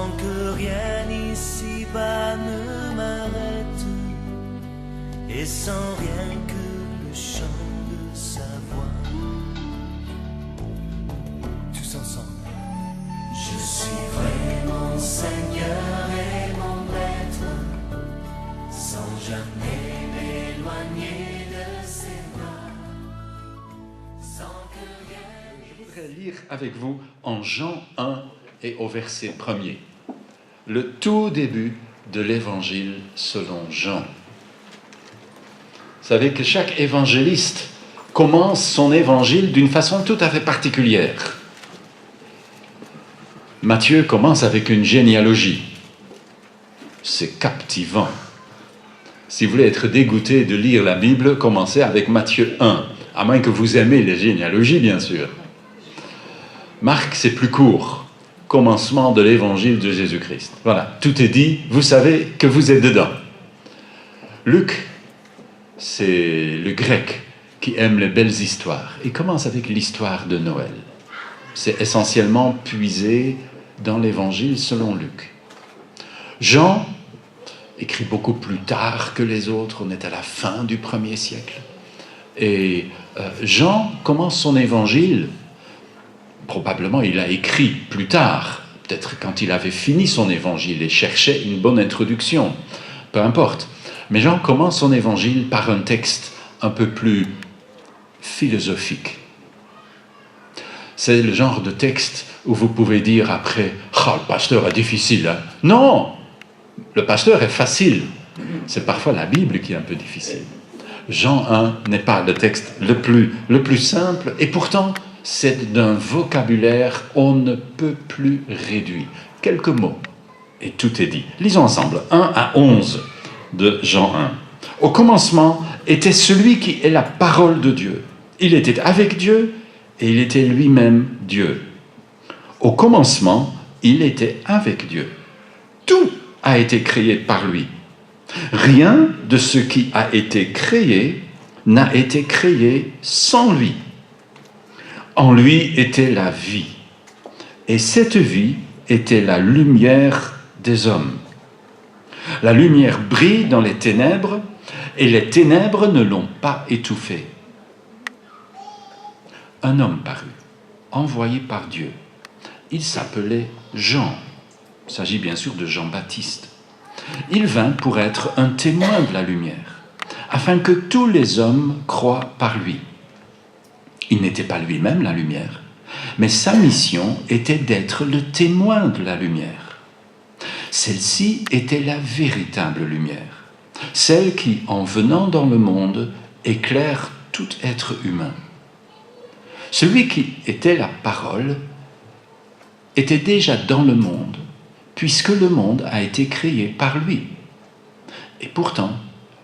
sans que rien ici-bas ne m'arrête, et sans rien que le chant de sa voix. Tous ensemble. Je suivrai mon Seigneur et mon Maître, sans jamais m'éloigner de ses bras, sans que rien... Je voudrais lire avec vous en Jean 1 et au verset 1er, le tout début de l'évangile selon Jean. Vous savez que chaque évangéliste commence son évangile d'une façon tout à fait particulière. Matthieu commence avec une généalogie. C'est captivant. Si vous voulez être dégoûté de lire la Bible, commencez avec Matthieu 1, à moins que vous aimez les généalogies, bien sûr. Marc, c'est plus court. Commencement de l'évangile de Jésus-Christ. Voilà, tout est dit, vous savez que vous êtes dedans. Luc, c'est le grec qui aime les belles histoires. Il commence avec l'histoire de Noël. C'est essentiellement puisé dans l'évangile selon Luc. Jean écrit beaucoup plus tard que les autres, on est à la fin du 1er siècle. Et Jean commence son évangile, probablement il a écrit plus tard, peut-être quand il avait fini son évangile et cherchait une bonne introduction, peu importe. Mais Jean commence son évangile par un texte un peu plus philosophique. C'est le genre de texte où vous pouvez dire après « Oh, le pasteur est difficile, hein !» Non, le pasteur est facile. C'est parfois la Bible qui est un peu difficile. Jean 1 n'est pas le texte le plus simple, et pourtant, c'est d'un vocabulaire on ne peut plus réduit. Quelques mots, et tout est dit. Lisons ensemble, 1 à 11 de Jean 1. Au commencement était celui qui est la parole de Dieu. Il était avec Dieu, et il était lui-même Dieu. Au commencement, il était avec Dieu. Tout a été créé par lui. Rien de ce qui a été créé n'a été créé sans lui. En lui était la vie, et cette vie était la lumière des hommes. La lumière brille dans les ténèbres, et les ténèbres ne l'ont pas étouffée. Un homme parut, envoyé par Dieu. Il s'appelait Jean. Il s'agit bien sûr de Jean-Baptiste. Il vint pour être un témoin de la lumière, afin que tous les hommes croient par lui. Il n'était pas lui-même la lumière, mais sa mission était d'être le témoin de la lumière. Celle-ci était la véritable lumière, celle qui, en venant dans le monde, éclaire tout être humain. Celui qui était la parole était déjà dans le monde, puisque le monde a été créé par lui. Et pourtant,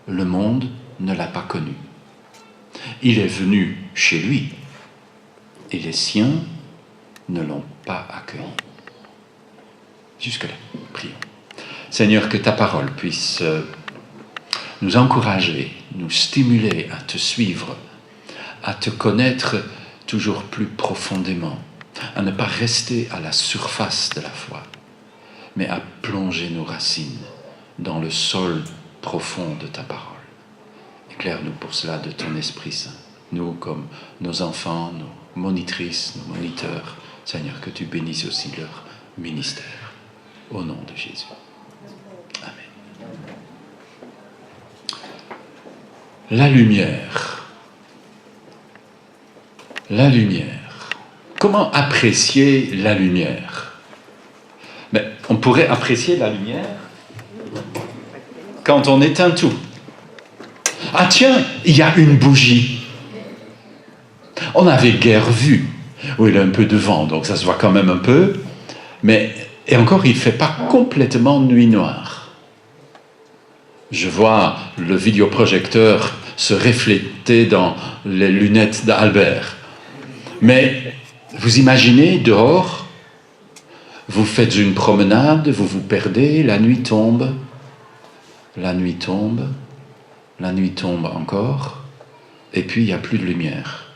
le monde ne l'a pas connu. Il est venu chez lui, et les siens ne l'ont pas accueilli. Jusque-là, prions. Seigneur, que ta parole puisse nous encourager, nous stimuler à te suivre, à te connaître toujours plus profondément, à ne pas rester à la surface de la foi, mais à plonger nos racines dans le sol profond de ta parole. Éclaire-nous pour cela de ton Esprit Saint, nous comme nos enfants, nos monitrices, nos moniteurs. Seigneur, que tu bénisses aussi leur ministère. Au nom de Jésus. Amen. La lumière. La lumière. Comment apprécier la lumière? Mais on pourrait apprécier la lumière quand on éteint tout. Ah tiens, il y a une bougie. On n'avait guère vu. Oui, il y a un peu de vent, donc ça se voit quand même un peu. Mais, et encore, il ne fait pas complètement nuit noire. Je vois le vidéoprojecteur se refléter dans les lunettes d'Albert. Mais vous imaginez, dehors, vous faites une promenade, vous vous perdez, la nuit tombe, la nuit tombe, la nuit tombe encore, et puis il n'y a plus de lumière.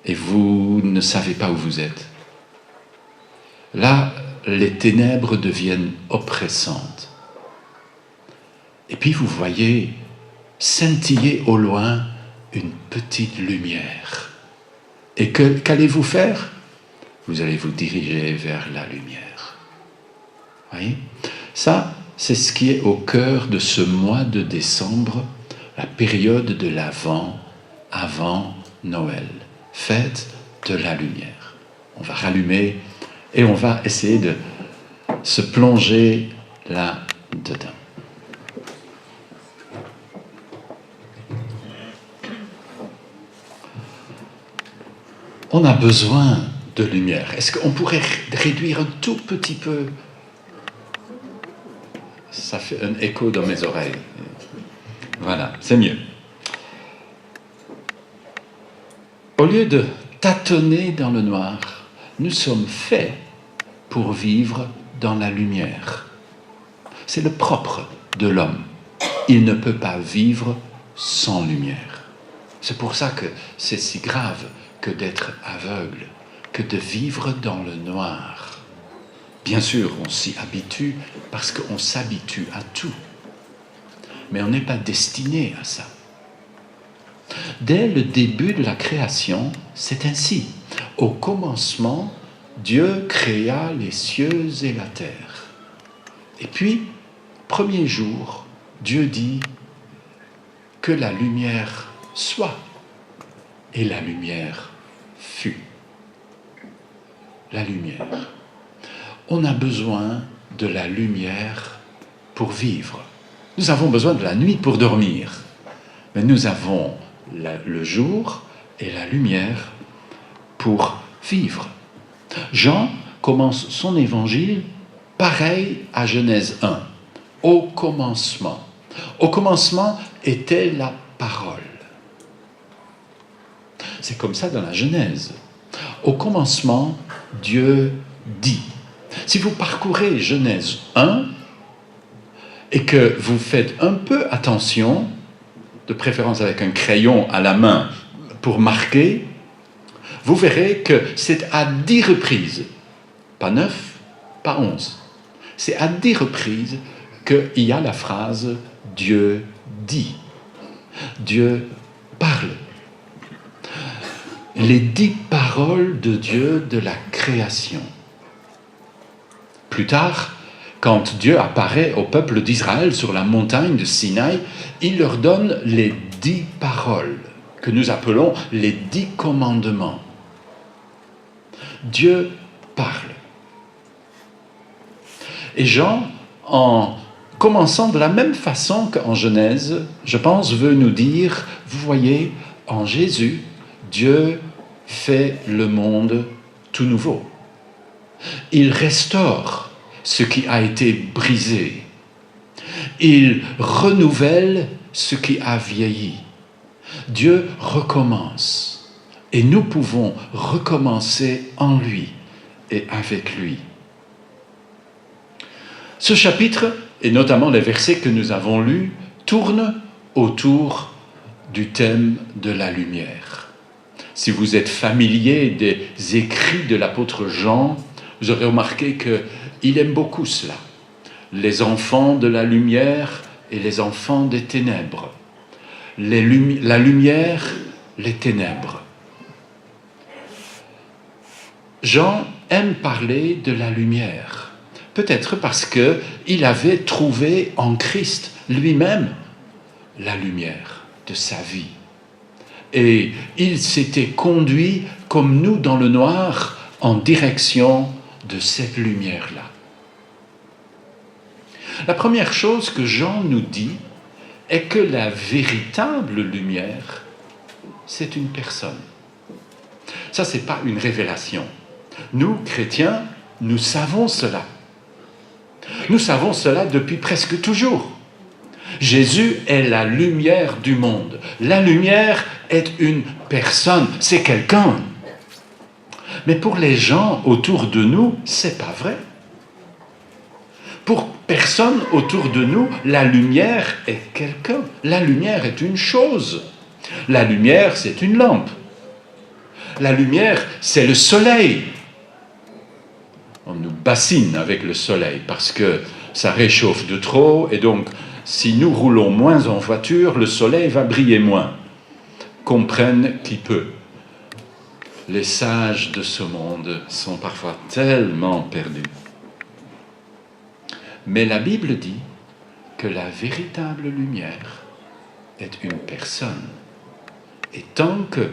Et vous ne savez pas où vous êtes. Là, les ténèbres deviennent oppressantes. Et puis vous voyez scintiller au loin une petite lumière. Et qu'allez-vous faire? Vous allez vous diriger vers la lumière. Voyez? Ça, c'est ce qui est au cœur de ce mois de décembre, la période de l'Avent, avant Noël, fête de la lumière. On va rallumer et on va essayer de se plonger là-dedans. On a besoin de lumière. Est-ce qu'on pourrait réduire un tout petit peu? Ça fait un écho dans mes oreilles. Voilà, c'est mieux. Au lieu de tâtonner dans le noir, nous sommes faits pour vivre dans la lumière. C'est le propre de l'homme. Il ne peut pas vivre sans lumière. C'est pour ça que c'est si grave que d'être aveugle, que de vivre dans le noir. Bien sûr, on s'y habitue parce qu'on s'habitue à tout. Mais on n'est pas destiné à ça. Dès le début de la création, c'est ainsi. Au commencement, Dieu créa les cieux et la terre. Et puis, premier jour, Dieu dit que la lumière soit. Et la lumière fut. La lumière. On a besoin de la lumière pour vivre. Nous avons besoin de la nuit pour dormir. Mais nous avons le jour et la lumière pour vivre. Jean commence son évangile pareil à Genèse 1. Au commencement. Au commencement était la parole. C'est comme ça dans la Genèse. Au commencement, Dieu dit. Si vous parcourez Genèse 1 et que vous faites un peu attention, de préférence avec un crayon à la main pour marquer, vous verrez que c'est à 10 reprises, pas 9, pas 11, c'est à 10 reprises qu'il y a la phrase « Dieu dit ». Dieu parle. Les 10 paroles de Dieu de la création. Plus tard, quand Dieu apparaît au peuple d'Israël sur la montagne de Sinaï, il leur donne les 10 paroles que nous appelons les 10 commandements. Dieu parle. Et Jean, en commençant de la même façon qu'en Genèse, je pense, veut nous dire, vous voyez, en Jésus, Dieu fait le monde tout nouveau. Il restaure ce qui a été brisé. Il renouvelle ce qui a vieilli. Dieu recommence. Et nous pouvons recommencer en lui et avec lui. Ce chapitre, et notamment les versets que nous avons lus, tournent autour du thème de la lumière. Si vous êtes familier des écrits de l'apôtre Jean, vous aurez remarqué qu'il aime beaucoup cela. Les enfants de la lumière et les enfants des ténèbres. La lumière, les ténèbres. Jean aime parler de la lumière. Peut-être parce qu'il avait trouvé en Christ lui-même la lumière de sa vie. Et il s'était conduit comme nous dans le noir en direction de cette lumière-là. La première chose que Jean nous dit est que la véritable lumière, c'est une personne. Ça, ce n'est pas une révélation. Nous, chrétiens, nous savons cela. Nous savons cela depuis presque toujours. Jésus est la lumière du monde. La lumière est une personne, c'est quelqu'un. Mais pour les gens autour de nous, c'est pas vrai. Pour personne autour de nous, la lumière est quelqu'un. La lumière est une chose. La lumière, c'est une lampe. La lumière, c'est le soleil. on nous bassine avec le soleil parce que ça réchauffe de trop, et donc si nous roulons moins en voiture, le soleil va briller moins. Comprenne qui peut. Les sages de ce monde sont parfois tellement perdus. Mais la Bible dit que la véritable lumière est une personne. Et tant que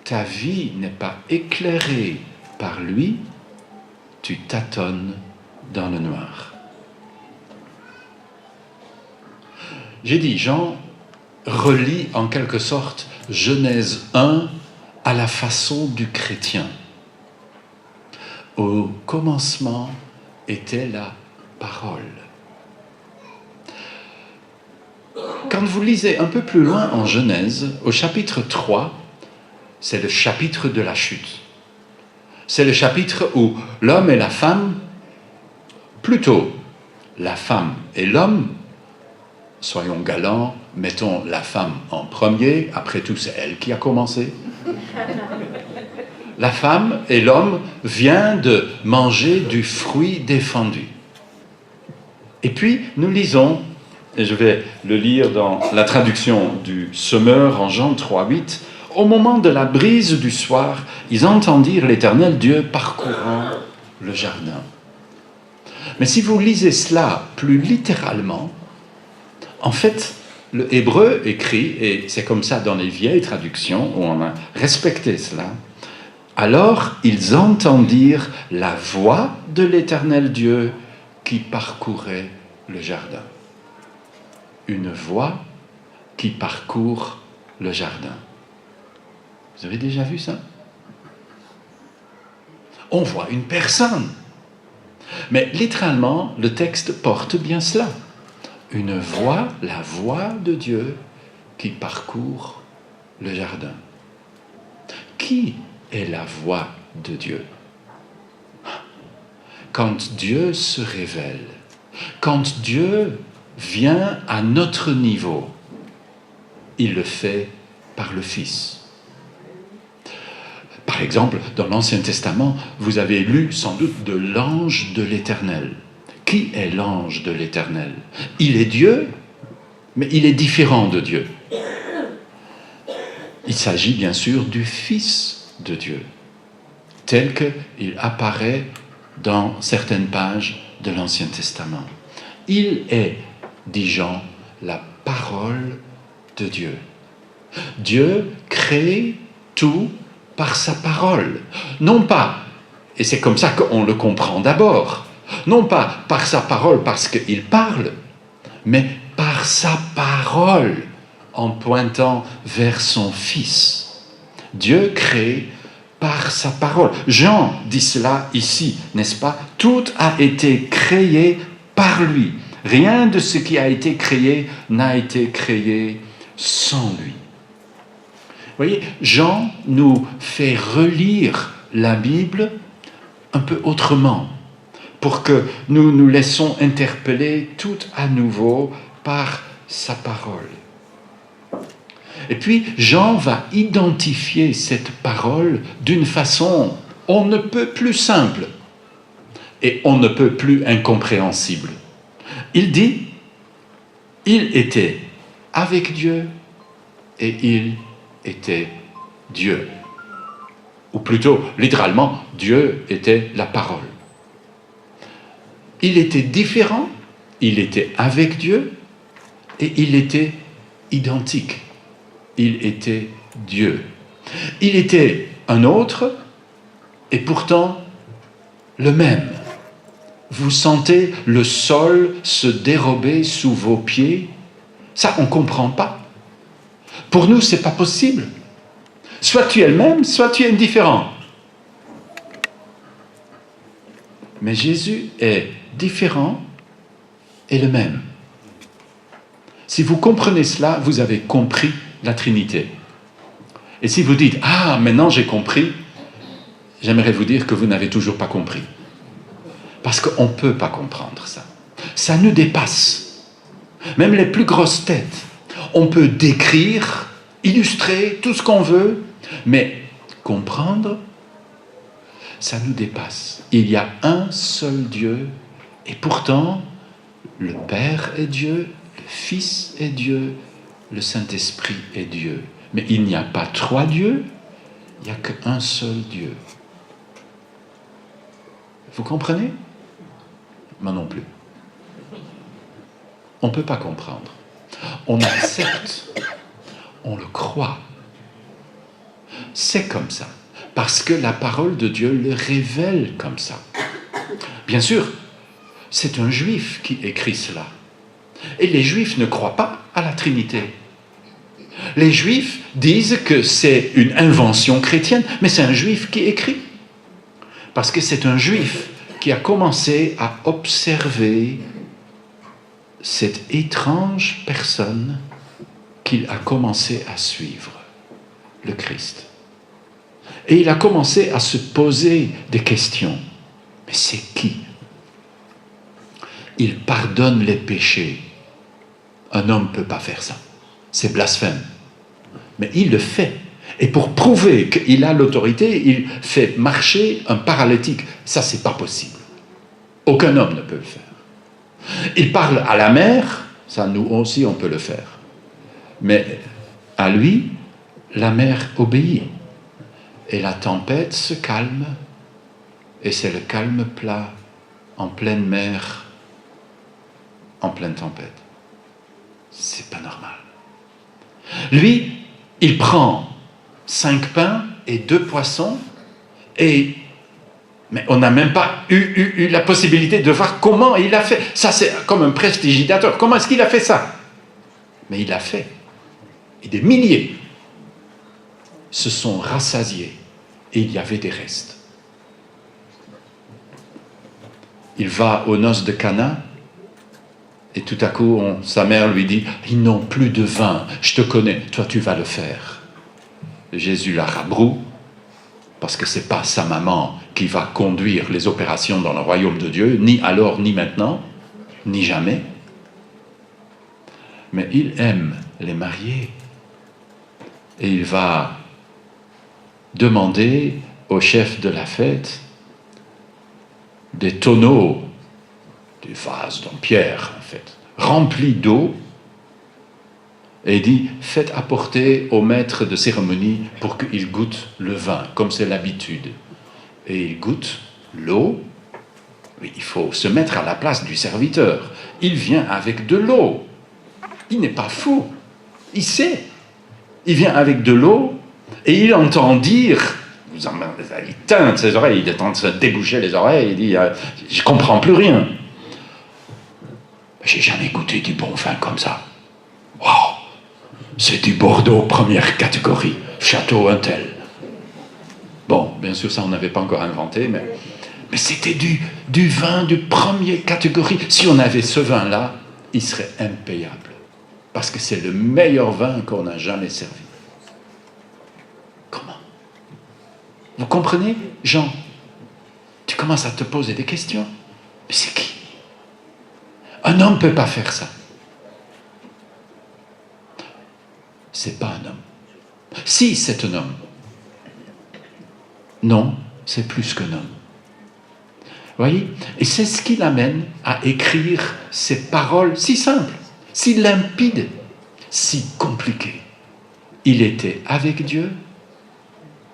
ta vie n'est pas éclairée par lui, tu tâtonnes dans le noir. J'ai dit, Jean relie en quelque sorte Genèse 1 à la façon du chrétien. Au commencement était la parole. Quand vous lisez un peu plus loin en Genèse, au chapitre 3, c'est le chapitre de la chute. C'est le chapitre où l'homme et la femme, plutôt la femme et l'homme, soyons galants, mettons la femme en premier, après tout c'est elle qui a commencé. La femme et l'homme viennent de manger du fruit défendu. Et puis nous lisons, et je vais le lire dans la traduction du Semeur en Jean 3:8, « Au moment de la brise du soir, ils entendirent l'Éternel Dieu parcourant le jardin. » Mais si vous lisez cela plus littéralement, en fait, le hébreu écrit, et c'est comme ça dans les vieilles traductions, où on a respecté cela, « Alors ils entendirent la voix de l'Éternel Dieu qui parcourait le jardin. » Une voix qui parcourt le jardin. Vous avez déjà vu ça? On voit une personne. Mais littéralement, le texte porte bien cela. Une voix, la voix de Dieu qui parcourt le jardin. Qui est la voix de Dieu? Quand Dieu se révèle, quand Dieu vient à notre niveau, il le fait par le Fils. Par exemple, dans l'Ancien Testament, vous avez lu sans doute de l'ange de l'Éternel. Qui est l'ange de l'Éternel? Il est Dieu, mais il est différent de Dieu. Il s'agit bien sûr du Fils de Dieu, tel qu'il apparaît dans certaines pages de l'Ancien Testament. Il est, dit Jean, la parole de Dieu. Dieu crée tout par sa parole. Non pas, et c'est comme ça qu'on le comprend d'abord, non pas par sa parole parce qu'il parle, mais par sa parole en pointant vers son Fils. Dieu crée par sa parole. Jean dit cela ici, n'est-ce pas? Tout a été créé par lui. Rien de ce qui a été créé n'a été créé sans lui. Vous voyez, Jean nous fait relire la Bible un peu autrement, pour que nous nous laissons interpeller tout à nouveau par sa parole. Et puis, Jean va identifier cette parole d'une façon on ne peut plus simple et on ne peut plus incompréhensible. Il dit, il était avec Dieu et il était Dieu. Ou plutôt, littéralement, Dieu était la parole. Il était différent, il était avec Dieu et il était identique. Il était Dieu. Il était un autre et pourtant le même. Vous sentez le sol se dérober sous vos pieds? Ça, on ne comprend pas. Pour nous, ce n'est pas possible. Soit tu es le même, soit tu es différent. Mais Jésus est différent et le même. Si vous comprenez cela, vous avez compris la Trinité. Et si vous dites « Ah, maintenant j'ai compris », j'aimerais vous dire que vous n'avez toujours pas compris. Parce qu'on ne peut pas comprendre ça. Ça nous dépasse. Même les plus grosses têtes. On peut décrire, illustrer tout ce qu'on veut, mais comprendre, ça nous dépasse. Il y a un seul Dieu, et pourtant, le Père est Dieu, le Fils est Dieu, le Saint-Esprit est Dieu. Mais il n'y a pas trois dieux, il n'y a qu'un seul Dieu. Vous comprenez? Moi non plus. On ne peut pas comprendre. On accepte, on le croit. C'est comme ça, parce que la parole de Dieu le révèle comme ça. Bien sûr, c'est un juif qui écrit cela. Et les juifs ne croient pas à la Trinité. Les juifs disent que c'est une invention chrétienne, mais c'est un juif qui écrit. Parce que c'est un juif qui a commencé à observer cette étrange personne qu'il a commencé à suivre, le Christ. Et il a commencé à se poser des questions. Mais c'est qui? Il pardonne les péchés. Un homme ne peut pas faire ça. C'est blasphème. Mais il le fait. Et pour prouver qu'il a l'autorité, il fait marcher un paralytique. Ça, c'est pas possible. Aucun homme ne peut le faire. Il parle à la mer, ça nous aussi on peut le faire. Mais à lui, la mer obéit. Et la tempête se calme, et c'est le calme plat en pleine mer, en pleine tempête. C'est pas normal. Lui, il prend 5 pains et 2 poissons, mais on n'a même pas eu la possibilité de voir comment il a fait. Ça, c'est comme un prestidigitateur. Comment est-ce qu'il a fait ça? Mais il l'a fait. Et des milliers se sont rassasiés. Et il y avait des restes. Il va aux noces de Cana, et tout à coup, sa mère lui dit « Ils n'ont plus de vin, je te connais, toi tu vas le faire. » Jésus la rabroue, parce que ce n'est pas sa maman qui va conduire les opérations dans le royaume de Dieu, ni alors, ni maintenant, ni jamais. Mais il aime les mariés. Et il va demander au chef de la fête des tonneaux, des vases en pierre, en fait, remplis d'eau, et il dit, faites apporter au maître de cérémonie pour qu'il goûte le vin, comme c'est l'habitude. Et il goûte l'eau. Oui, il faut se mettre à la place du serviteur. Il vient avec de l'eau. Il n'est pas fou. Il sait. Il vient avec de l'eau et il entend dire, il teinte ses oreilles, il est en train de se déboucher les oreilles, il dit, je ne comprends plus rien. J'ai jamais goûté du bon vin comme ça. Wow! C'est du Bordeaux première catégorie, château un tel. Bon, bien sûr, ça on n'avait pas encore inventé, mais c'était du vin de première catégorie. Si on avait ce vin-là, il serait impayable. Parce que c'est le meilleur vin qu'on a jamais servi. Comment? Vous comprenez, Jean? Tu commences à te poser des questions. Mais c'est qui? Un homme ne peut pas faire ça. C'est pas un homme. Si, c'est un homme. Non, c'est plus qu'un homme. Voyez? Et c'est ce qui l'amène à écrire ces paroles si simples, si limpides, si compliquées. Il était avec Dieu,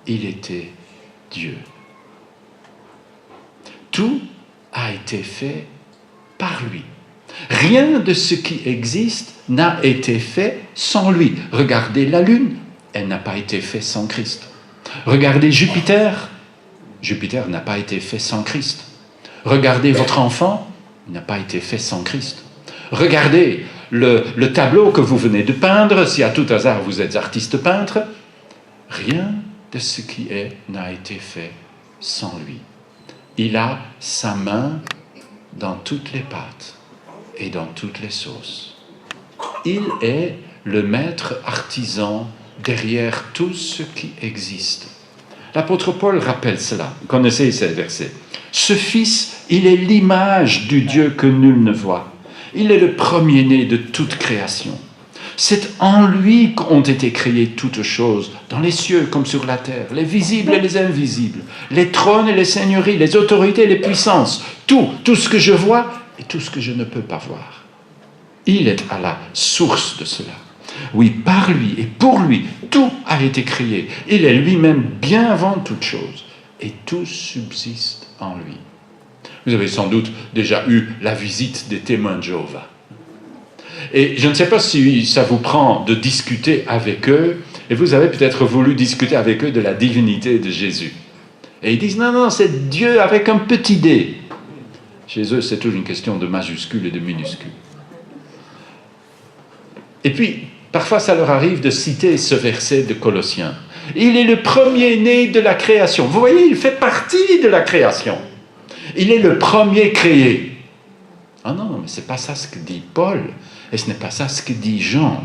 il était Dieu. Tout a été fait par lui. Rien de ce qui existe n'a été fait sans lui. Regardez la Lune, elle n'a pas été faite sans Christ. Regardez Jupiter, Jupiter n'a pas été fait sans Christ. Regardez votre enfant, il n'a pas été fait sans Christ. Regardez le tableau que vous venez de peindre, si à tout hasard vous êtes artiste peintre, rien de ce qui est n'a été fait sans lui. Il a sa main dans toutes les pâtes et dans toutes les sauces. Il est le maître artisan derrière tout ce qui existe. L'apôtre Paul rappelle cela. Vous connaissez ces versets. Ce Fils, il est l'image du Dieu que nul ne voit. Il est le premier-né de toute création. C'est en lui qu'ont été créées toutes choses, dans les cieux comme sur la terre, les visibles et les invisibles, les trônes et les seigneuries, les autorités et les puissances, tout ce que je vois et tout ce que je ne peux pas voir. Il est à la source de cela. Oui, par lui et pour lui, tout a été créé. Il est lui-même bien avant toute chose et tout subsiste en lui. Vous avez sans doute déjà eu la visite des témoins de Jéhovah. Et je ne sais pas si ça vous prend de discuter avec eux, et vous avez peut-être voulu discuter avec eux de la divinité de Jésus. Et ils disent, non, c'est Dieu avec un petit d. Chez eux, c'est toujours une question de majuscule et de minuscule. Et puis, parfois, ça leur arrive de citer ce verset de Colossiens. Il est le premier-né de la création. Vous voyez, il fait partie de la création. Il est le premier créé. Ah non, mais ce n'est pas ça ce que dit Paul. Et ce n'est pas ça ce que dit Jean.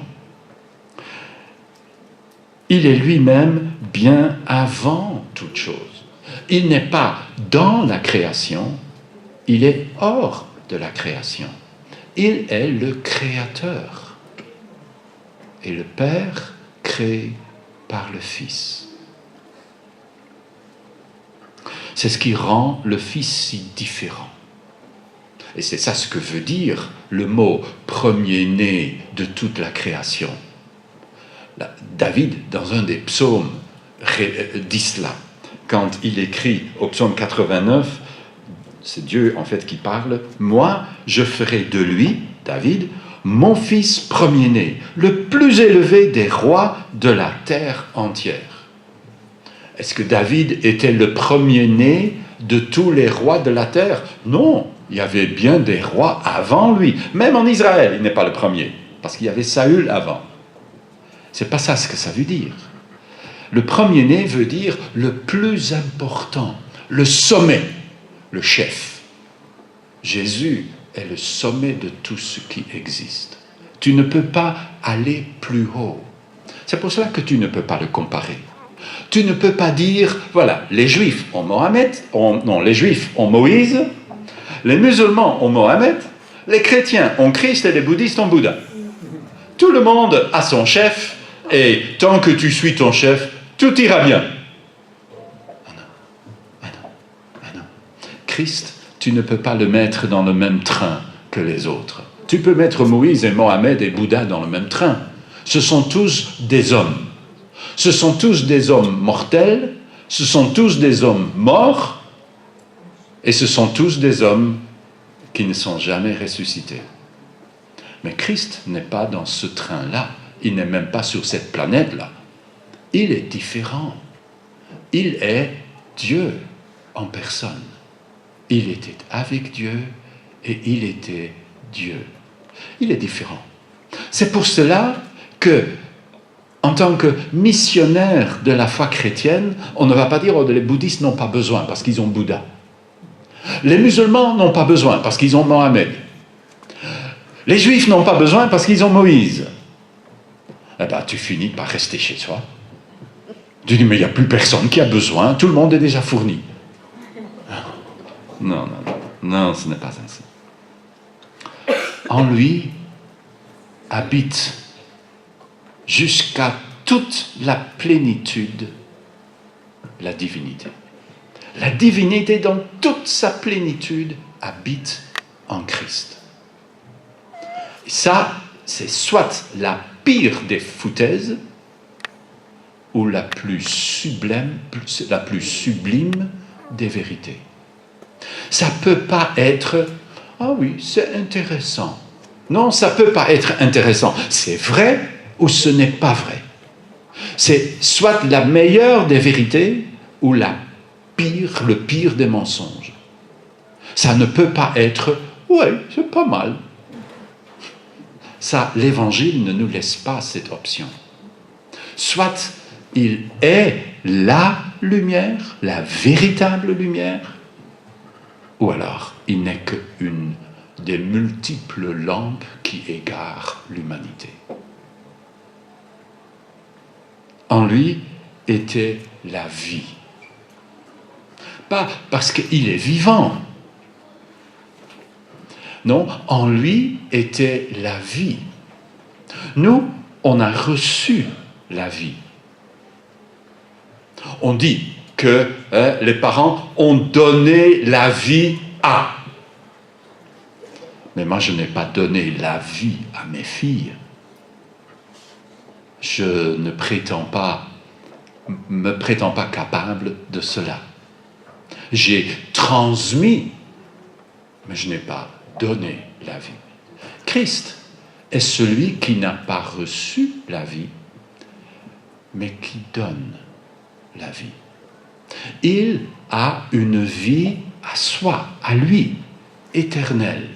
Il est lui-même bien avant toute chose. Il n'est pas dans la création, il est hors de la création. Il est le créateur. Et le Père créé par le Fils. C'est ce qui rend le Fils si différent. Et c'est ça ce que veut dire le mot « premier-né de toute la création ». David, dans un des psaumes, dit cela. Quand il écrit au psaume 89, c'est Dieu en fait qui parle, « Moi, je ferai de lui, David, mon fils premier-né, le plus élevé des rois de la terre entière. » Est-ce que David était le premier-né de tous les rois de la terre? Non, il y avait bien des rois avant lui. Même en Israël, il n'est pas le premier, parce qu'il y avait Saül avant. C'est pas ça ce que ça veut dire. Le premier-né veut dire le plus important, le sommet, le chef. Jésus est le sommet de tout ce qui existe. Tu ne peux pas aller plus haut. C'est pour cela que tu ne peux pas le comparer. Tu ne peux pas dire, voilà, les Juifs ont Mohamed, les Juifs ont Moïse, les musulmans ont Mohamed, les chrétiens ont Christ et les bouddhistes ont Bouddha. Tout le monde a son chef, et tant que tu suis ton chef, tout ira bien. Ah non. Christ, tu ne peux pas le mettre dans le même train que les autres. Tu peux mettre Moïse et Mohamed et Bouddha dans le même train. Ce sont tous des hommes. Ce sont tous des hommes mortels, ce sont tous des hommes morts, et ce sont tous des hommes qui ne sont jamais ressuscités. Mais Christ n'est pas dans ce train-là, il n'est même pas sur cette planète-là. Il est différent. Il est Dieu en personne. Il était avec Dieu et il était Dieu. Il est différent. C'est pour cela que, en tant que missionnaire de la foi chrétienne, on ne va pas dire « Oh, les bouddhistes n'ont pas besoin parce qu'ils ont Bouddha ». Les musulmans n'ont pas besoin parce qu'ils ont Mohamed. Les juifs n'ont pas besoin parce qu'ils ont Moïse. Eh bien, tu finis par rester chez toi. Tu dis « Mais il n'y a plus personne qui a besoin, tout le monde est déjà fourni. » Non, ce n'est pas ainsi. En lui habite jusqu'à toute la plénitude, la divinité. La divinité dans toute sa plénitude habite en Christ. Et ça, c'est soit la pire des foutaises ou la plus sublime des vérités. Ça ne peut pas être « Ah oui, c'est intéressant ». Non, ça ne peut pas être intéressant. C'est vrai ou ce n'est pas vrai. C'est soit la meilleure des vérités ou le pire des mensonges. Ça ne peut pas être « ouais, c'est pas mal ». Ça, l'Évangile ne nous laisse pas cette option. Soit il est la lumière, la véritable lumière, ou alors il n'est qu'une des multiples lampes qui égarent l'humanité. En lui était la vie. Pas parce qu'il est vivant. Non, en lui était la vie. Nous, on a reçu la vie. On dit que les parents ont donné la vie à. Mais moi, je n'ai pas donné la vie à mes filles. Je ne me prétends pas capable de cela. J'ai transmis, mais je n'ai pas donné la vie. Christ est celui qui n'a pas reçu la vie, mais qui donne la vie. Il a une vie à soi, à lui, éternelle,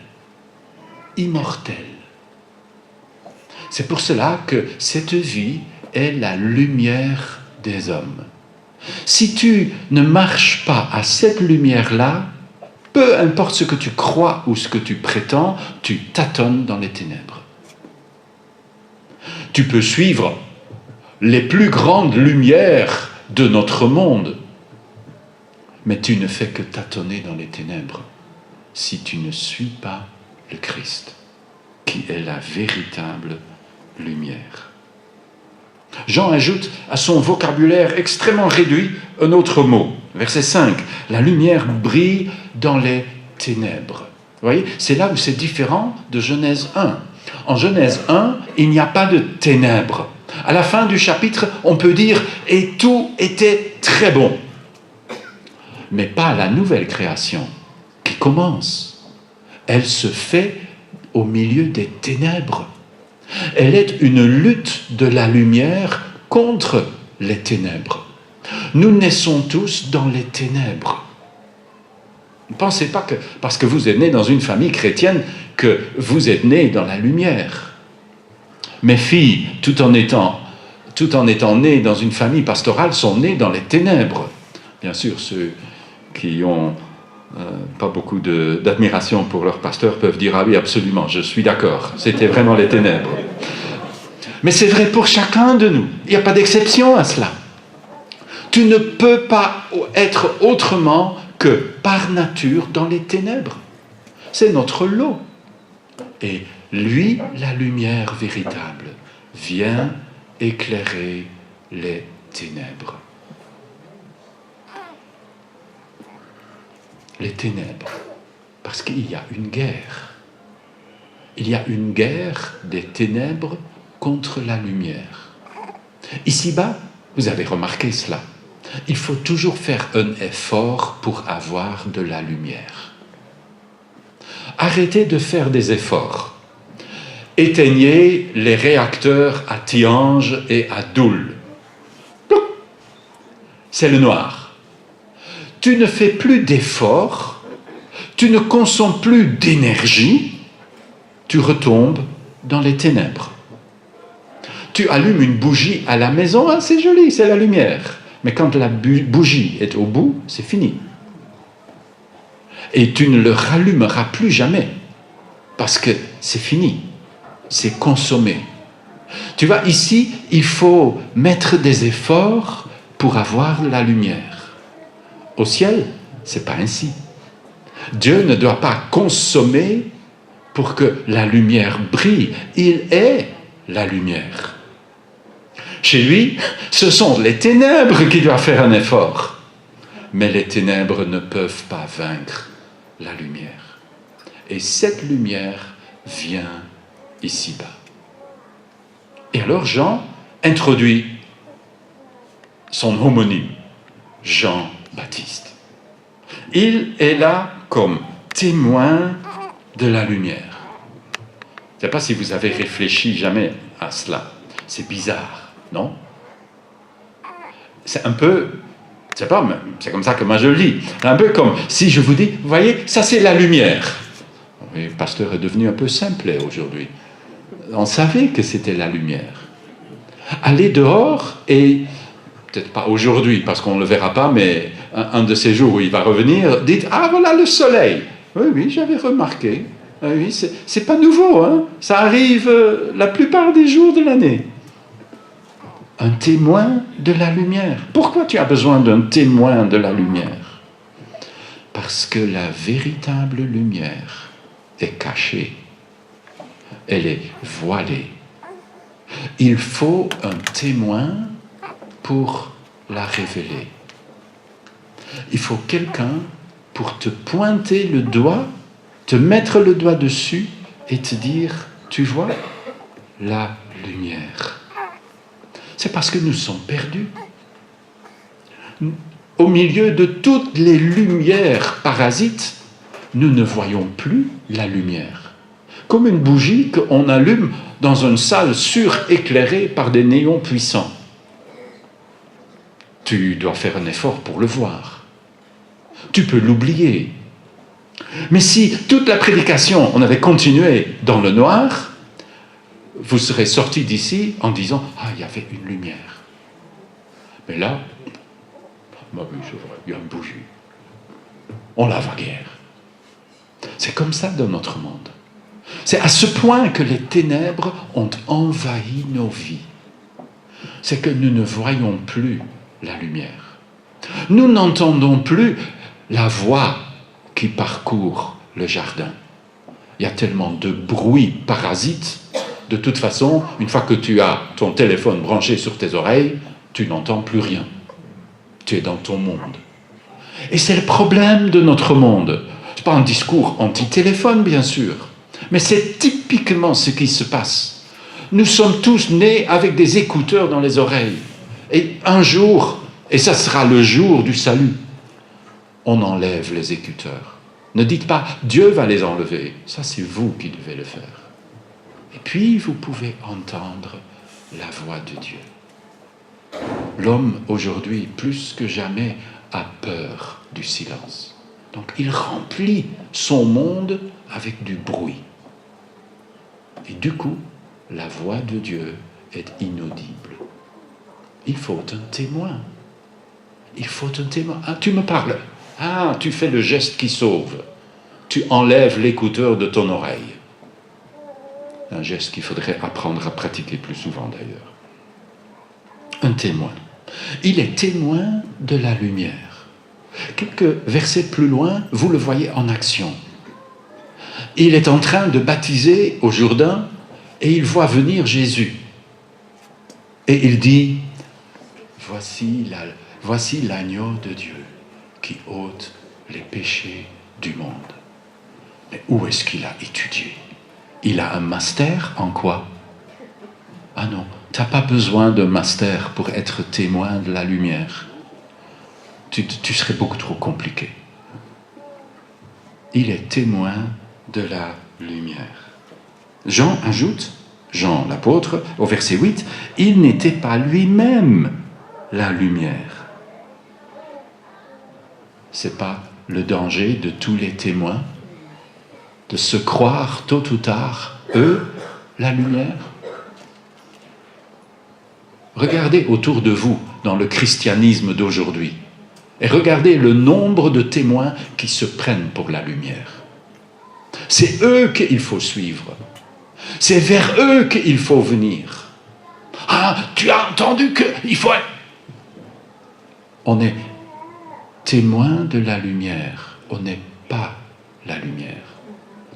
immortelle. C'est pour cela que cette vie est la lumière des hommes. Si tu ne marches pas à cette lumière-là, peu importe ce que tu crois ou ce que tu prétends, tu tâtonnes dans les ténèbres. Tu peux suivre les plus grandes lumières de notre monde, mais tu ne fais que tâtonner dans les ténèbres si tu ne suis pas le Christ, qui est la véritable lumière. Jean ajoute à son vocabulaire extrêmement réduit un autre mot. Verset 5, la lumière brille dans les ténèbres. Vous voyez, c'est là où c'est différent de Genèse 1. En Genèse 1, il n'y a pas de ténèbres. À la fin du chapitre, on peut dire « et tout était très bon ». Mais pas la nouvelle création qui commence. Elle se fait au milieu des ténèbres. Elle est une lutte de la lumière contre les ténèbres. Nous naissons tous dans les ténèbres. Ne pensez pas que parce que vous êtes né dans une famille chrétienne que vous êtes né dans la lumière. Mes filles, tout en étant nées dans une famille pastorale, sont nées dans les ténèbres. Bien sûr, ceux qui n'ont pas beaucoup d'admiration pour leur pasteur peuvent dire « Ah oui, absolument, je suis d'accord, c'était vraiment les ténèbres. » Mais c'est vrai pour chacun de nous. Il n'y a pas d'exception à cela. Tu ne peux pas être autrement que par nature dans les ténèbres. C'est notre lot. Et lui, la lumière véritable, vient éclairer les ténèbres. Les ténèbres, parce qu'il y a une guerre. Il y a une guerre des ténèbres contre la lumière. Ici-bas, vous avez remarqué cela. Il faut toujours faire un effort pour avoir de la lumière. Arrêtez de faire des efforts. Éteignez les réacteurs à Tihange et à Doul. C'est le noir. Tu ne fais plus d'efforts, tu ne consommes plus d'énergie, tu retombes dans les ténèbres. Tu allumes une bougie à la maison, hein, c'est joli, c'est la lumière. Mais quand la bougie est au bout, c'est fini. Et tu ne le rallumeras plus jamais, parce que c'est fini, c'est consommé. Tu vois, ici, il faut mettre des efforts pour avoir la lumière. Au ciel, c'est pas ainsi. Dieu ne doit pas consommer pour que la lumière brille. Il est la lumière. Chez lui, ce sont les ténèbres qui doivent faire un effort. Mais les ténèbres ne peuvent pas vaincre la lumière. Et cette lumière vient ici-bas. Et alors Jean introduit son homonyme, Jean-Baptiste. Il est là comme témoin de la lumière. Je ne sais pas si vous avez réfléchi jamais à cela. C'est bizarre, non? C'est un peu, c'est comme ça que moi je le lis. Un peu comme si je vous dis, vous voyez, ça c'est la lumière. Le pasteur est devenu un peu simplet aujourd'hui. On savait que c'était la lumière. Allez dehors et, peut-être pas aujourd'hui parce qu'on ne le verra pas, mais un de ces jours où il va revenir, dites, ah voilà le soleil. Oui, j'avais remarqué. Oui, c'est pas nouveau, hein. Ça arrive la plupart des jours de l'année. Un témoin de la lumière. Pourquoi tu as besoin d'un témoin de la lumière? Parce que la véritable lumière est cachée. Elle est voilée. Il faut un témoin pour la révéler. Il faut quelqu'un pour te pointer le doigt, te mettre le doigt dessus et te dire, tu vois, la lumière. C'est parce que nous sommes perdus. Au milieu de toutes les lumières parasites, nous ne voyons plus la lumière. Comme une bougie qu'on allume dans une salle suréclairée par des néons puissants. Tu dois faire un effort pour le voir. Tu peux l'oublier. Mais si toute la prédication, on avait continué dans le noir, vous serez sortis d'ici en disant « Ah, il y avait une lumière. » Mais là, bah oui, c'est vrai, il y a une bougie. On la voit guère. C'est comme ça dans notre monde. C'est à ce point que les ténèbres ont envahi nos vies. C'est que nous ne voyons plus la lumière. Nous n'entendons plus la voix qui parcourt le jardin. Il y a tellement de bruit parasite. De toute façon, une fois que tu as ton téléphone branché sur tes oreilles, tu n'entends plus rien. Tu es dans ton monde. Et c'est le problème de notre monde. Ce n'est pas un discours anti-téléphone, bien sûr, mais c'est typiquement ce qui se passe. Nous sommes tous nés avec des écouteurs dans les oreilles. Et un jour, et ça sera le jour du salut, on enlève les écouteurs. Ne dites pas « Dieu va les enlever ». Ça, c'est vous qui devez le faire. Et puis, vous pouvez entendre la voix de Dieu. L'homme, aujourd'hui, plus que jamais, a peur du silence. Donc, il remplit son monde avec du bruit. Et du coup, la voix de Dieu est inaudible. Il faut un témoin. Il faut un témoin. Ah, tu me parles. Ah, tu fais le geste qui sauve. Tu enlèves l'écouteur de ton oreille. Un geste qu'il faudrait apprendre à pratiquer plus souvent d'ailleurs. Un témoin. Il est témoin de la lumière. Quelques versets plus loin, vous le voyez en action. Il est en train de baptiser au Jourdain et il voit venir Jésus. Et il dit, voici l'agneau de Dieu qui ôte les péchés du monde. Mais où est-ce qu'il a étudié? Il a un master en quoi? Ah non, tu n'as pas besoin d'un master pour être témoin de la lumière. Tu serais beaucoup trop compliqué. Il est témoin de la lumière. Jean ajoute, Jean l'apôtre, au verset 8, « Il n'était pas lui-même la lumière. » Ce n'est pas le danger de tous les témoins de se croire tôt ou tard, eux, la lumière. Regardez autour de vous dans le christianisme d'aujourd'hui et regardez le nombre de témoins qui se prennent pour la lumière. C'est eux qu'il faut suivre. C'est vers eux qu'il faut venir. Ah, tu as entendu qu'il faut... On est témoin de la lumière. On n'est pas la lumière.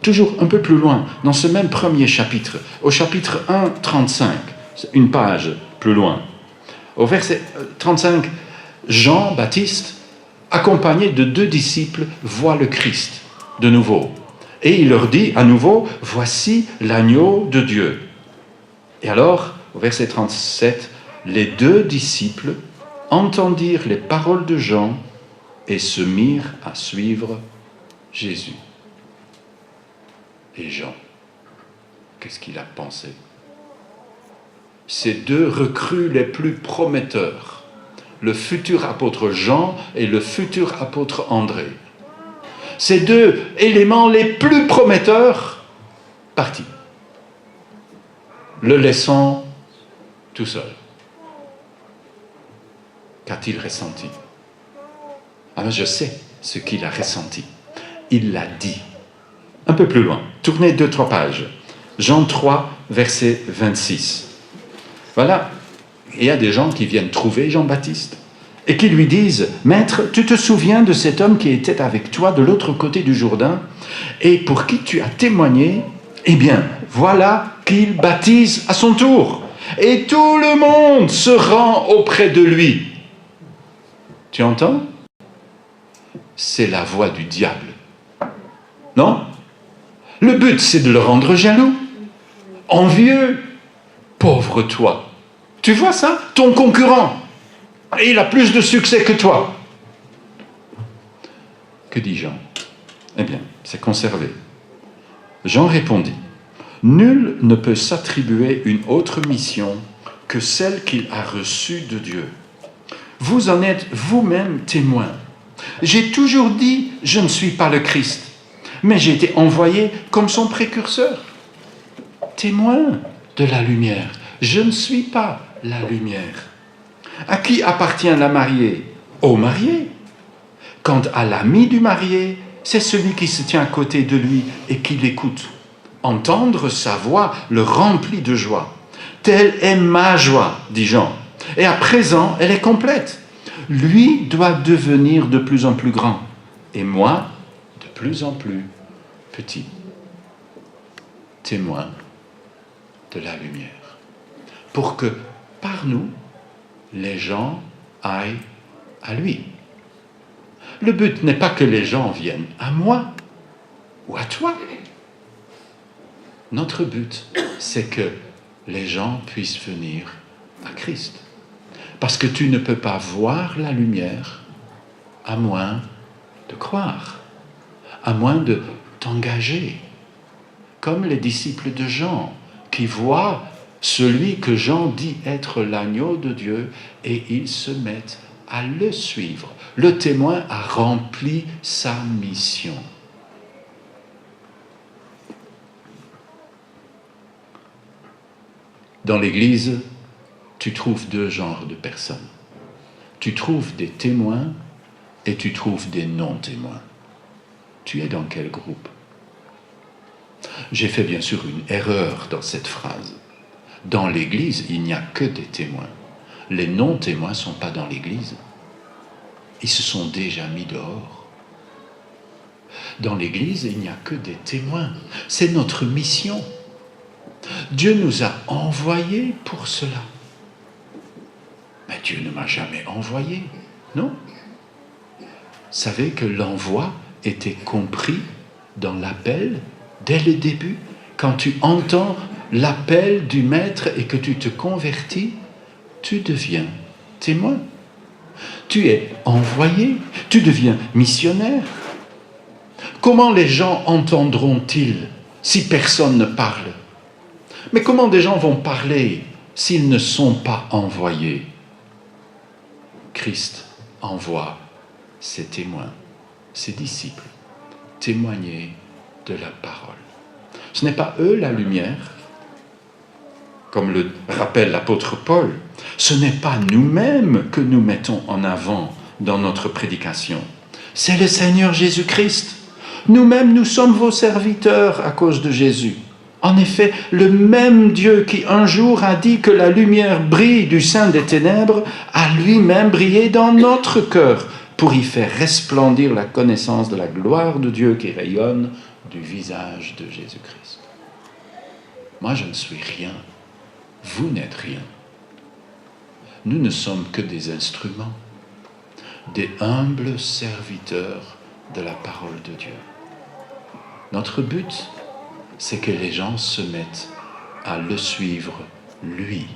Toujours un peu plus loin, dans ce même premier chapitre, au chapitre 1, 35, une page plus loin, au verset 35, Jean-Baptiste, accompagné de 2 disciples, voit le Christ de nouveau. Et il leur dit à nouveau, « Voici l'agneau de Dieu. » Et alors, au verset 37, les 2 disciples entendirent les paroles de Jean et se mirent à suivre Jésus. Et Jean, qu'est-ce qu'il a pensé? Ces 2 recrues les plus prometteurs, le futur apôtre Jean et le futur apôtre André. Ces 2 éléments les plus prometteurs, partis, le laissant tout seul. Qu'a-t-il ressenti? Ah ben je sais ce qu'il a ressenti. Il l'a dit. Un peu plus loin, tournez 2-3 pages. Jean 3, verset 26. Voilà, il y a des gens qui viennent trouver Jean-Baptiste et qui lui disent, « Maître, tu te souviens de cet homme qui était avec toi de l'autre côté du Jourdain et pour qui tu as témoigné? Eh bien, voilà qu'il baptise à son tour. et tout le monde se rend auprès de lui. Tu entends? C'est la voix du diable. Non? Le but, c'est de le rendre jaloux, envieux. Pauvre toi. Tu vois ça? Ton concurrent. Et il a plus de succès que toi. Que dit Jean? Eh bien, c'est conservé. Jean répondit, « Nul ne peut s'attribuer une autre mission que celle qu'il a reçue de Dieu. Vous en êtes vous-même témoin. J'ai toujours dit, je ne suis pas le Christ, mais j'ai été envoyé comme son précurseur. Témoin de la lumière. Je ne suis pas la lumière. À qui appartient la mariée? Au marié. Quant à l'ami du marié, c'est celui qui se tient à côté de lui et qui l'écoute. Entendre sa voix le remplit de joie. Telle est ma joie, dit Jean. Et à présent, elle est complète. Lui doit devenir de plus en plus grand, et moi, de plus en plus petit. Témoin de la lumière. Pour que, par nous, les gens aillent à lui. Le but n'est pas que les gens viennent à moi ou à toi. Notre but, c'est que les gens puissent venir à Christ. Parce que tu ne peux pas voir la lumière à moins de croire, à moins de t'engager. Comme les disciples de Jean, qui voient celui que Jean dit être l'agneau de Dieu, et ils se mettent à le suivre. Le témoin a rempli sa mission. Dans l'Église, tu trouves deux genres de personnes. Tu trouves des témoins et tu trouves des non-témoins. Tu es dans quel groupe? J'ai fait bien sûr une erreur dans cette phrase. Dans l'Église, il n'y a que des témoins. Les non-témoins ne sont pas dans l'Église. Ils se sont déjà mis dehors. Dans l'Église, il n'y a que des témoins. C'est notre mission. Dieu nous a envoyés pour cela. Mais Dieu ne m'a jamais envoyé, non? Savez que l'envoi était compris dans l'appel dès le début. Quand tu entends l'appel du Maître et que tu te convertis, tu deviens témoin. Tu es envoyé, tu deviens missionnaire. Comment les gens entendront-ils si personne ne parle? Mais comment des gens vont parler s'ils ne sont pas envoyés? Christ envoie ses témoins, ses disciples, témoigner de la parole. Ce n'est pas eux la lumière, comme le rappelle l'apôtre Paul. Ce n'est pas nous-mêmes que nous mettons en avant dans notre prédication. C'est le Seigneur Jésus-Christ. Nous-mêmes, nous sommes vos serviteurs à cause de Jésus. En effet, le même Dieu qui un jour a dit que la lumière brille du sein des ténèbres a lui-même brillé dans notre cœur pour y faire resplendir la connaissance de la gloire de Dieu qui rayonne du visage de Jésus-Christ. Moi, je ne suis rien. Vous n'êtes rien. Nous ne sommes que des instruments, des humbles serviteurs de la parole de Dieu. Notre but, c'est que les gens se mettent à le suivre, lui,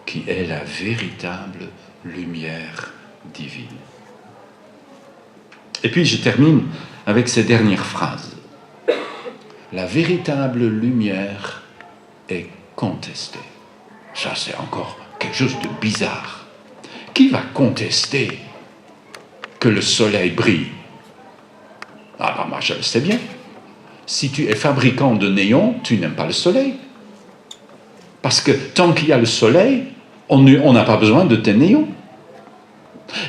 qui est la véritable lumière divine. Et puis je termine avec ces dernières phrases. La véritable lumière est contestée. Ça, c'est encore quelque chose de bizarre. Qui va contester que le soleil brille? Ah ben moi, je le sais bien. Si tu es fabricant de néons, tu n'aimes pas le soleil. Parce que tant qu'il y a le soleil, on n'a pas besoin de tes néons.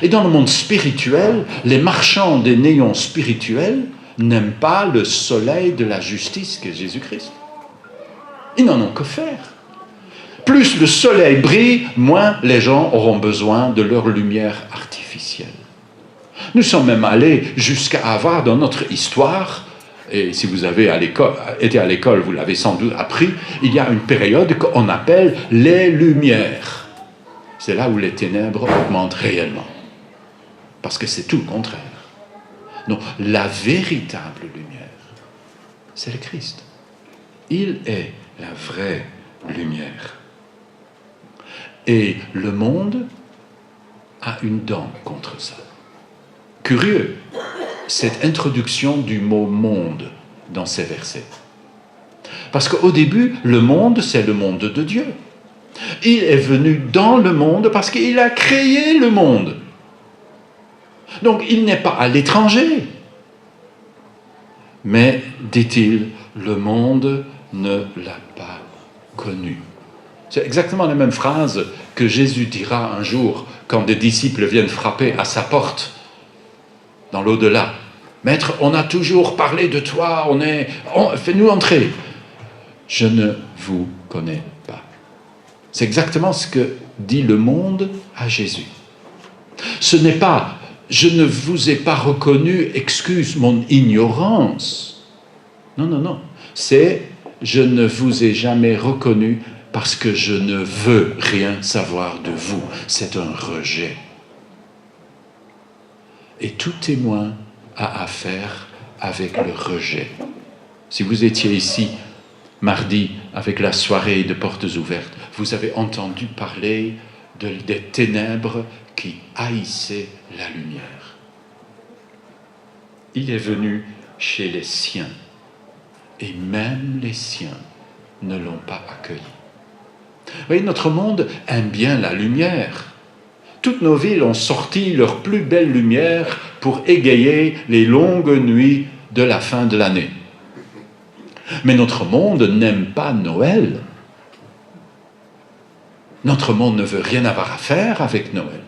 Et dans le monde spirituel, les marchands des néons spirituels n'aiment pas le soleil de la justice qu'est Jésus-Christ. Ils n'en ont que faire. Plus le soleil brille, moins les gens auront besoin de leur lumière artificielle. Nous sommes même allés jusqu'à avoir dans notre histoire Et si vous avez été à l'école, vous l'avez sans doute appris, il y a une période qu'on appelle les lumières. C'est là où les ténèbres augmentent réellement. Parce que c'est tout le contraire. Non, la véritable lumière, c'est le Christ. Il est la vraie lumière. Et le monde a une dent contre ça. Curieux, cette introduction du mot « monde » dans ces versets. Parce qu'au début, le monde, c'est le monde de Dieu. Il est venu dans le monde parce qu'il a créé le monde. Donc, il n'est pas à l'étranger. Mais, dit-il, le monde ne l'a pas connu. C'est exactement la même phrase que Jésus dira un jour quand des disciples viennent frapper à sa porte dans l'au-delà. « Maître, on a toujours parlé de toi, fais-nous entrer. » « Je ne vous connais pas. » C'est exactement ce que dit le monde à Jésus. Ce n'est pas « je ne vous ai pas reconnu, excuse mon ignorance ». Non, non, non. C'est « je ne vous ai jamais reconnu parce que je ne veux rien savoir de vous ». C'est un rejet. Et tout témoin a affaire avec le rejet. Si vous étiez ici mardi avec la soirée de portes ouvertes, vous avez entendu parler des ténèbres qui haïssaient la lumière. Il est venu chez les siens, et même les siens ne l'ont pas accueilli. Vous voyez, notre monde aime bien la lumière. Toutes nos villes ont sorti leur plus belle lumière pour égayer les longues nuits de la fin de l'année. Mais notre monde n'aime pas Noël. Notre monde ne veut rien avoir à faire avec Noël.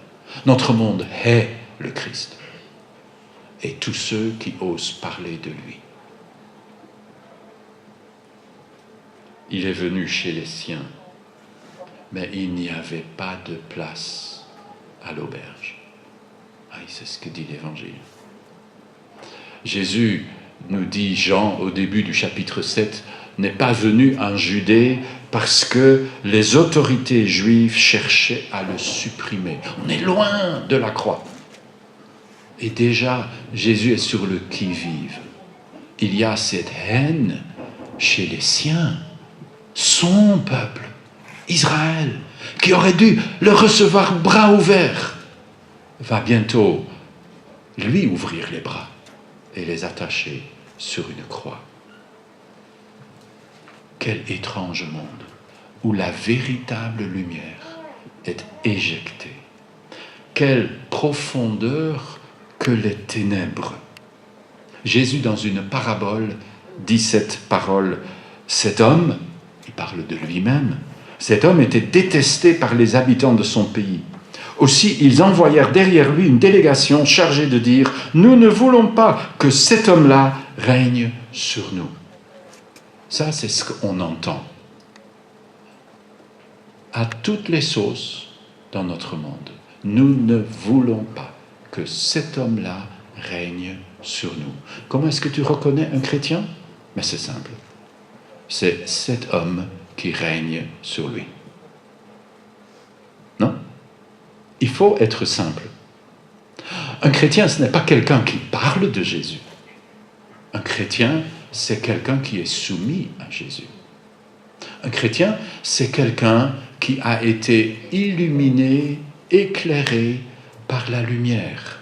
Notre monde hait le Christ et tous ceux qui osent parler de lui. Il est venu chez les siens, mais il n'y avait pas de place à l'auberge. Ah, c'est ce que dit l'Évangile. Jésus, nous dit Jean au début du chapitre 7, n'est pas venu en Judée parce que les autorités juives cherchaient à le supprimer. On est loin de la croix. Et déjà, Jésus est sur le qui-vive. Il y a cette haine chez les siens, son peuple, Israël, qui aurait dû le recevoir bras ouverts, va bientôt lui ouvrir les bras et les attacher sur une croix. Quel étrange monde où la véritable lumière est éjectée. Quelle profondeur que les ténèbres. Jésus, dans une parabole, dit cette parole. Cet homme, il parle de lui-même, cet homme était détesté par les habitants de son pays. Aussi, ils envoyèrent derrière lui une délégation chargée de dire « Nous ne voulons pas que cet homme-là règne sur nous. » Ça, c'est ce qu'on entend à toutes les sauces dans notre monde. Nous ne voulons pas que cet homme-là règne sur nous. Comment est-ce que tu reconnais un chrétien? Mais c'est simple. C'est cet homme qui règne sur lui. Non? Il faut être simple. Un chrétien, ce n'est pas quelqu'un qui parle de Jésus. Un chrétien, c'est quelqu'un qui est soumis à Jésus. Un chrétien, c'est quelqu'un qui a été illuminé, éclairé par la lumière,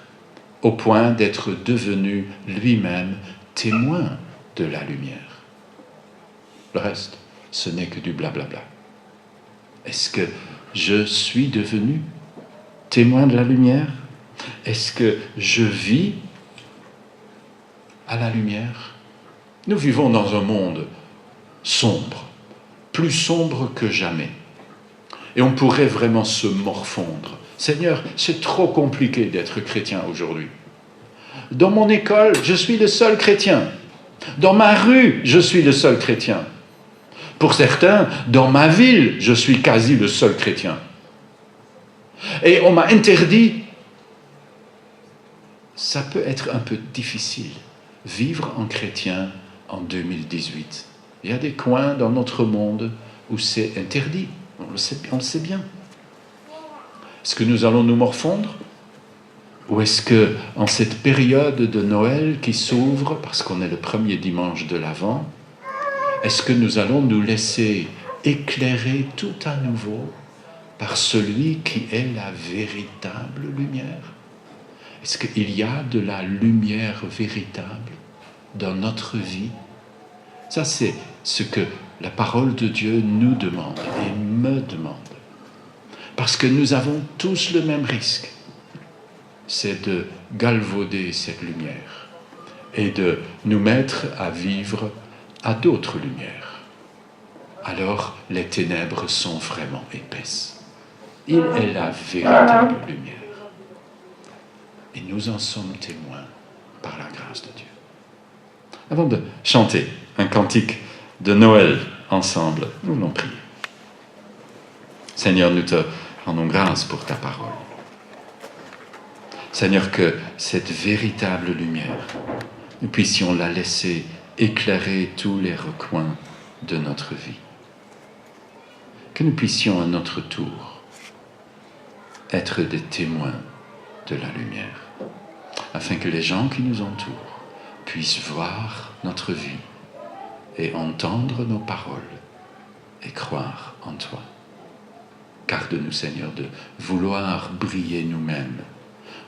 au point d'être devenu lui-même témoin de la lumière. Le reste, ce n'est que du blablabla. Est-ce que je suis devenu témoin de la lumière? Est-ce que je vis à la lumière? Nous vivons dans un monde sombre, plus sombre que jamais. Et on pourrait vraiment se morfondre. Seigneur, c'est trop compliqué d'être chrétien aujourd'hui. Dans mon école, je suis le seul chrétien. Dans ma rue, je suis le seul chrétien. Pour certains, dans ma ville, je suis quasi le seul chrétien. Et on m'a interdit. Ça peut être un peu difficile. Vivre en chrétien en 2018. Il y a des coins dans notre monde où c'est interdit. On le sait bien. Est-ce que nous allons nous morfondre? Ou est-ce que, en cette période de Noël qui s'ouvre, parce qu'on est le premier dimanche de l'Avent, est-ce que nous allons nous laisser éclairer tout à nouveau par celui qui est la véritable lumière? Est-ce qu'il y a de la lumière véritable dans notre vie? Ça, c'est ce que la parole de Dieu nous demande et me demande. Parce que nous avons tous le même risque. C'est de galvauder cette lumière et de nous mettre à vivre à d'autres lumières. Alors, les ténèbres sont vraiment épaisses. Il est la véritable lumière. Et nous en sommes témoins par la grâce de Dieu. Avant de chanter un cantique de Noël ensemble, nous allons prier. Seigneur, nous te rendons grâce pour ta parole. Seigneur, que cette véritable lumière, nous puissions la laisser éclairer tous les recoins de notre vie. Que nous puissions à notre tour être des témoins de la lumière, afin que les gens qui nous entourent puissent voir notre vie et entendre nos paroles et croire en toi. Garde-nous, Seigneur, de vouloir briller nous-mêmes,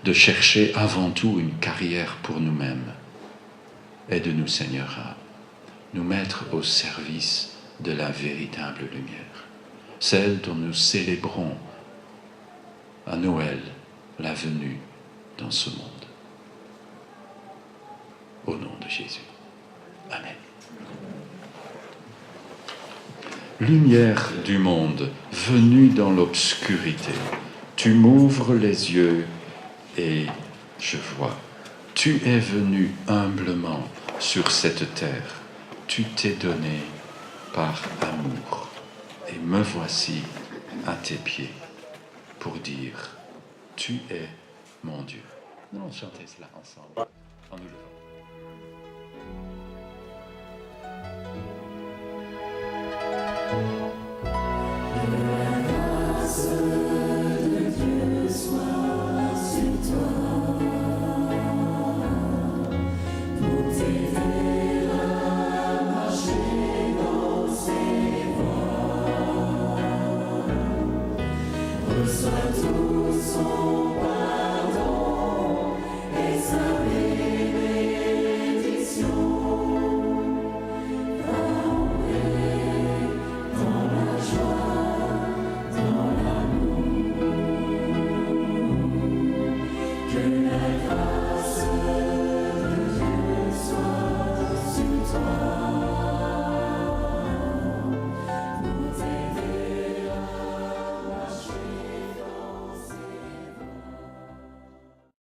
de chercher avant tout une carrière pour nous-mêmes. Aide-nous, Seigneur, à nous mettre au service de la véritable lumière, celle dont nous célébrons à Noël la venue dans ce monde. Au nom de Jésus. Amen. Lumière du monde, venue dans l'obscurité, tu m'ouvres les yeux et je vois. Tu es venu humblement sur cette terre. Tu t'es donné par amour. Et me voici à tes pieds pour dire, tu es mon Dieu. Nous allons chanter cela ensemble en nous levant. Que la grâce